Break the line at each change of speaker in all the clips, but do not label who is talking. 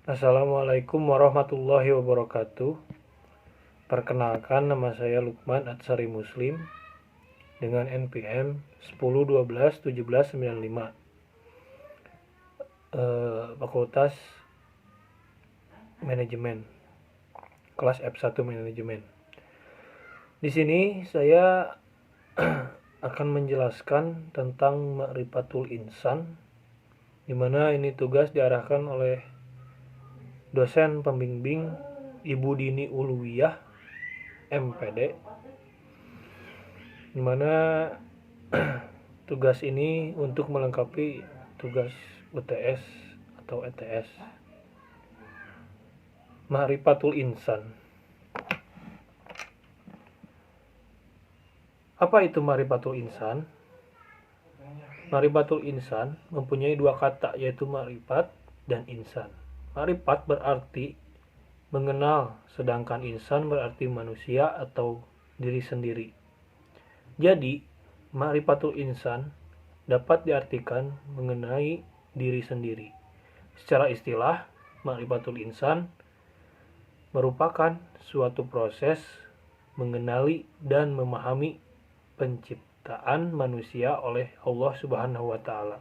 Assalamualaikum warahmatullahi wabarakatuh. Perkenalkan, nama saya Lukman Atsari Muslim dengan NPM 10121795, Fakultas Manajemen, kelas F1 Manajemen. Di sini saya akan menjelaskan tentang Ma'rifatul Insan, di mana ini tugas diarahkan oleh dosen pembimbing Ibu Dini Uluwiyah MPD, di mana tugas ini untuk melengkapi tugas UTS atau ETS. Ma'rifatul Insan. Apa itu Ma'rifatul Insan? Ma'rifatul Insan mempunyai dua kata, yaitu ma'rifat dan insan. Ma'rifat berarti mengenal, sedangkan insan berarti manusia atau diri sendiri. Jadi, Ma'rifatul Insan dapat diartikan mengenai diri sendiri. Secara istilah, Ma'rifatul Insan merupakan suatu proses mengenali dan memahami penciptaan manusia oleh Allah Subhanahu wa Ta'ala,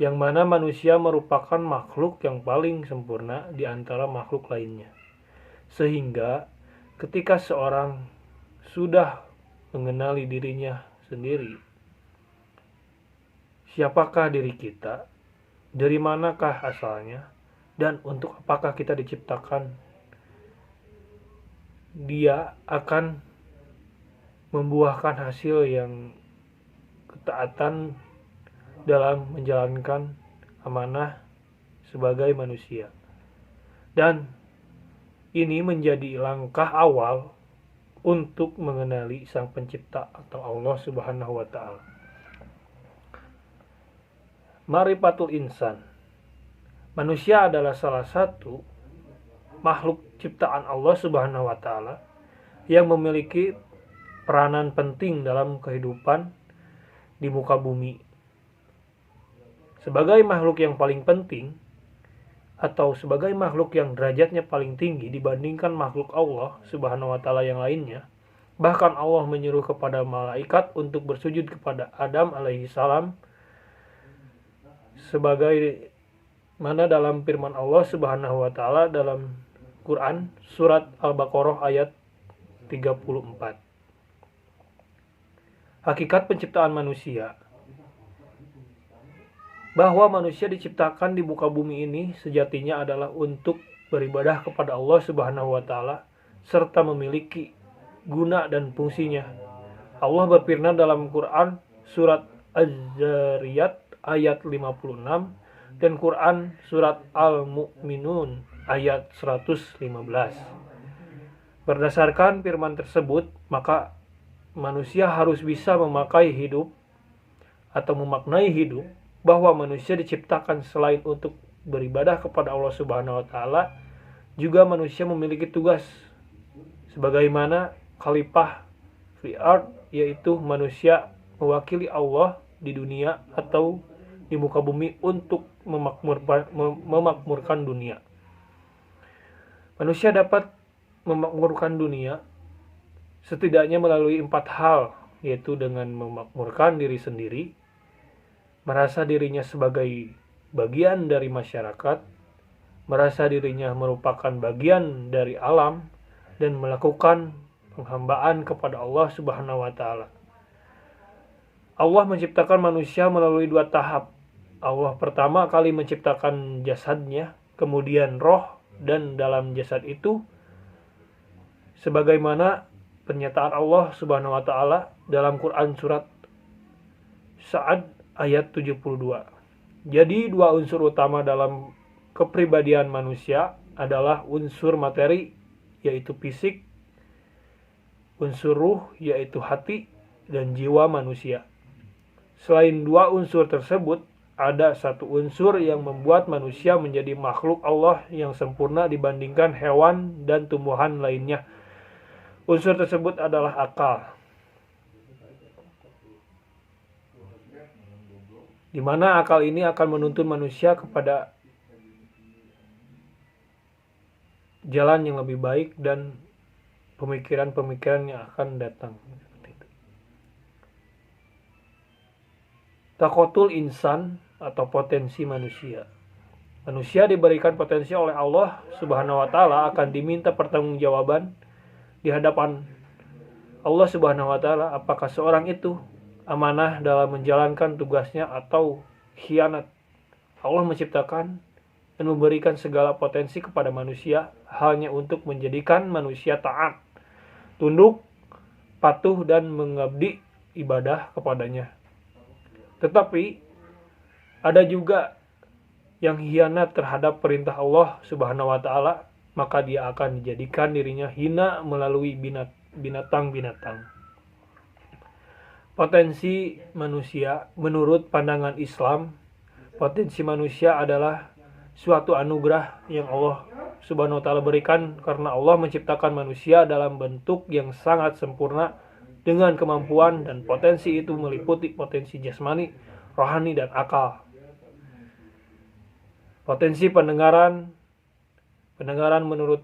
yang mana manusia merupakan makhluk yang paling sempurna di antara makhluk lainnya. Sehingga ketika seorang sudah mengenali dirinya sendiri, siapakah diri kita, dari manakah asalnya, dan untuk apakah kita diciptakan, dia akan membuahkan hasil yang ketaatan dalam menjalankan amanah sebagai manusia. Dan ini menjadi langkah awal untuk mengenali Sang Pencipta atau Allah Subhanahu wa Ta'ala. Ma'rifatul Insan. Manusia adalah salah satu makhluk ciptaan Allah Subhanahu wa Ta'ala yang memiliki peranan penting dalam kehidupan di muka bumi. Sebagai makhluk yang paling penting, atau sebagai makhluk yang derajatnya paling tinggi dibandingkan makhluk Allah Subhanahu wa Ta'ala yang lainnya, bahkan Allah menyuruh kepada malaikat untuk bersujud kepada Adam alaihi salam, sebagai mana dalam firman Allah Subhanahu wa Ta'ala dalam Quran surat Al-Baqarah ayat 34. Hakikat penciptaan manusia, bahwa manusia diciptakan di muka bumi ini sejatinya adalah untuk beribadah kepada Allah Subhanahu wa Ta'ala serta memiliki guna dan fungsinya. Allah berfirman dalam Quran surat Az-Zariyat ayat 56 dan Quran surat Al-Mu'minun ayat 115. Berdasarkan firman tersebut, maka manusia harus bisa memakai hidup atau memaknai hidup, bahwa manusia diciptakan selain untuk beribadah kepada Allah Subhanahu wa Ta'ala, juga manusia memiliki tugas sebagaimana khalifah fil ard, yaitu manusia mewakili Allah di dunia atau di muka bumi untuk memakmurkan dunia. Manusia dapat memakmurkan dunia setidaknya melalui 4 hal, yaitu dengan memakmurkan diri sendiri, merasa dirinya sebagai bagian dari masyarakat, merasa dirinya merupakan bagian dari alam, dan melakukan penghambaan kepada Allah Subhanahu wa Ta'ala. Allah menciptakan manusia melalui 2 tahap. Allah pertama kali menciptakan jasadnya, kemudian roh, dan dalam jasad itu sebagaimana pernyataan Allah Subhanahu wa Ta'ala dalam Quran surat Sa'ad ayat 72. Jadi 2 unsur utama dalam kepribadian manusia adalah unsur materi, yaitu fisik, unsur ruh, yaitu hati, dan jiwa manusia. Selain 2 unsur tersebut, ada 1 unsur yang membuat manusia menjadi makhluk Allah yang sempurna dibandingkan hewan dan tumbuhan lainnya. Unsur tersebut adalah akal, di mana akal ini akan menuntun manusia kepada jalan yang lebih baik dan pemikiran-pemikiran yang akan datang. Takotul insan atau potensi manusia. Manusia diberikan potensi oleh Allah Subhanahu wa taala akan diminta pertanggungjawaban di hadapan Allah Subhanahu wa taala apakah seorang itu amanah dalam menjalankan tugasnya atau khianat. Allah menciptakan dan memberikan segala potensi kepada manusia hanya untuk menjadikan manusia taat, tunduk, patuh dan mengabdi ibadah kepadanya. Tetapi ada juga yang khianat terhadap perintah Allah Subhanahu wa taala, maka dia akan dijadikan dirinya hina melalui binatang-binatang. Potensi manusia menurut pandangan Islam, potensi manusia adalah suatu anugerah yang Allah Subhanahu wa taala berikan karena Allah menciptakan manusia dalam bentuk yang sangat sempurna dengan kemampuan dan potensi itu meliputi potensi jasmani, rohani dan akal. Potensi pendengaran menurut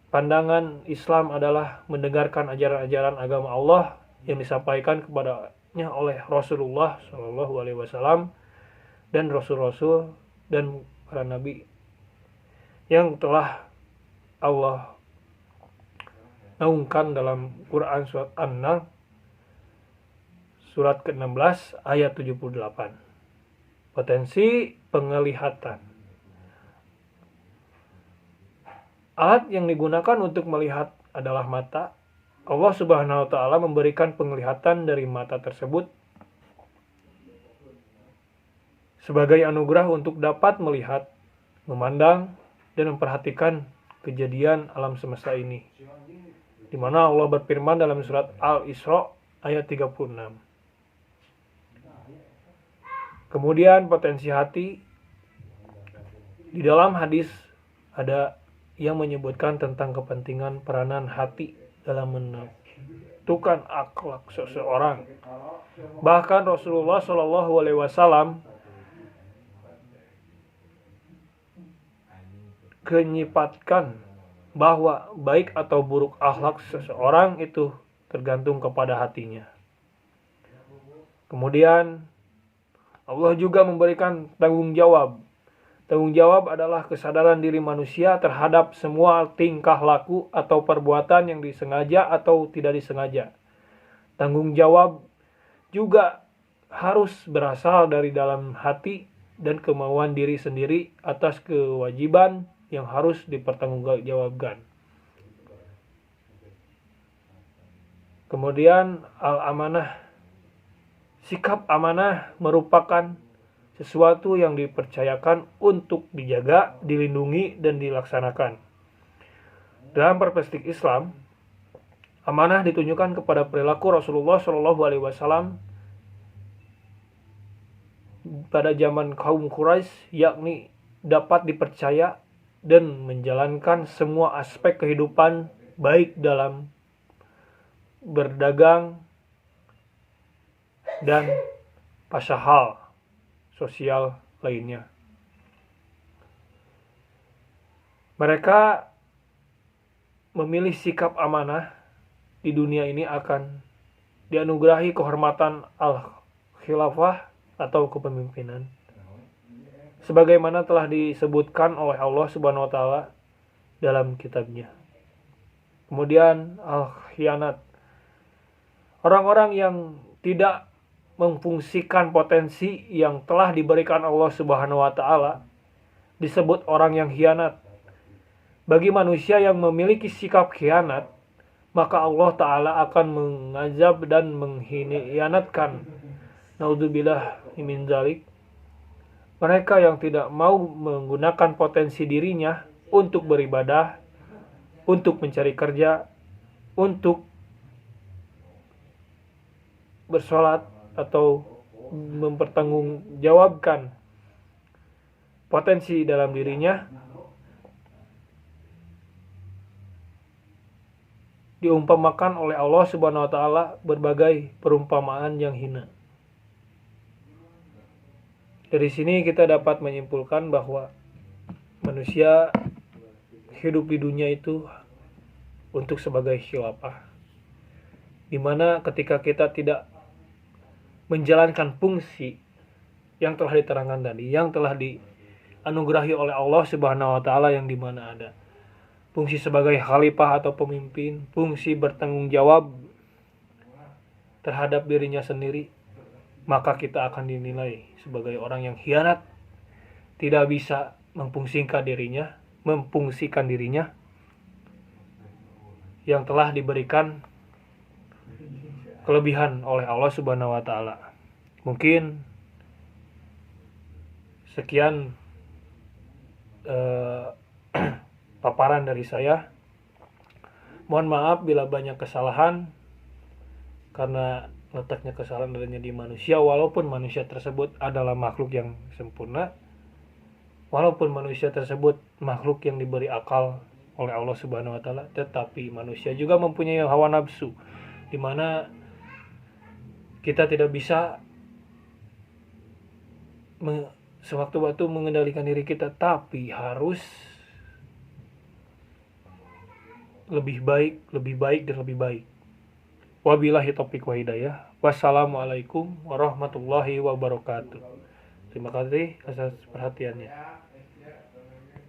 pandangan Islam adalah mendengarkan ajaran-ajaran agama Allah yang disampaikan kepadanya oleh Rasulullah Shallallahu Alaihi Wasallam dan Rasul-Rasul dan para nabi yang telah Allah naungkan dalam Quran surat An-Nahl surat ke-16 ayat 78. Potensi penglihatan. Alat yang digunakan untuk melihat adalah mata. Allah Subhanahu wa taala memberikan penglihatan dari mata tersebut sebagai anugerah untuk dapat melihat, memandang dan memperhatikan kejadian alam semesta ini. Di mana Allah berfirman dalam surat Al-Isra ayat 36. Kemudian potensi hati. Di dalam hadis ada yang menyebutkan tentang kepentingan peranan hati dalam menentukan akhlak seseorang. Bahkan Rasulullah Shallallahu Alaihi Wasallam menyifatkan bahwa baik atau buruk akhlak seseorang itu tergantung kepada hatinya. Kemudian Allah juga memberikan tanggung jawab. Tanggung jawab adalah kesadaran diri manusia terhadap semua tingkah laku atau perbuatan yang disengaja atau tidak disengaja. Tanggung jawab juga harus berasal dari dalam hati dan kemauan diri sendiri atas kewajiban yang harus dipertanggungjawabkan. Kemudian al-amanah. Sikap amanah merupakan sesuatu yang dipercayakan untuk dijaga, dilindungi, dan dilaksanakan. Dalam perspektif Islam, amanah ditunjukkan kepada perilaku Rasulullah Shallallahu Alaihi Wasallam pada zaman kaum Quraisy, yakni dapat dipercaya dan menjalankan semua aspek kehidupan baik dalam berdagang dan pasca hal sosial lainnya. Mereka memilih sikap amanah di dunia ini akan dianugerahi kehormatan al-khilafah atau kepemimpinan. Sebagaimana telah disebutkan oleh Allah Subhanahu wa taala dalam kitabnya. Kemudian al-khianat. Orang-orang yang tidak memfungsikan potensi yang telah diberikan Allah Subhanahu wa taala disebut orang yang khianat. Bagi manusia yang memiliki sikap khianat, maka Allah taala akan mengazab dan mengkhianatkan. Naudzubillah min dzalik. Mereka yang tidak mau menggunakan potensi dirinya untuk beribadah, untuk mencari kerja, untuk bersolat atau mempertanggungjawabkan potensi dalam dirinya, diumpamakan oleh Allah Subhanahu wa taala berbagai perumpamaan yang hina. Dari sini kita dapat menyimpulkan bahwa manusia hidup di dunia itu untuk sebagai khilafah, dimana ketika kita tidak menjalankan fungsi yang telah diterangkan tadi, yang telah dianugerahi oleh Allah Subhanahu wa taala, yang dimana ada fungsi sebagai khalifah atau pemimpin, fungsi bertanggung jawab terhadap dirinya sendiri, maka kita akan dinilai sebagai orang yang khianat, tidak bisa memfungsikan dirinya yang telah diberikan kelebihan oleh Allah Subhanahu wa taala. Mungkin sekian paparan dari saya. Mohon maaf bila banyak kesalahan, karena letaknya kesalahan adanya di manusia, walaupun manusia tersebut adalah makhluk yang sempurna, walaupun manusia tersebut makhluk yang diberi akal oleh Allah Subhanahu wa taala, tetapi manusia juga mempunyai hawa nafsu, di mana kita tidak bisa sewaktu-waktu mengendalikan diri kita, tapi harus lebih baik dan lebih baik. Wabillahi taufiq wa hidayah. Wassalamualaikum warahmatullahi wabarakatuh. Terima kasih atas perhatiannya.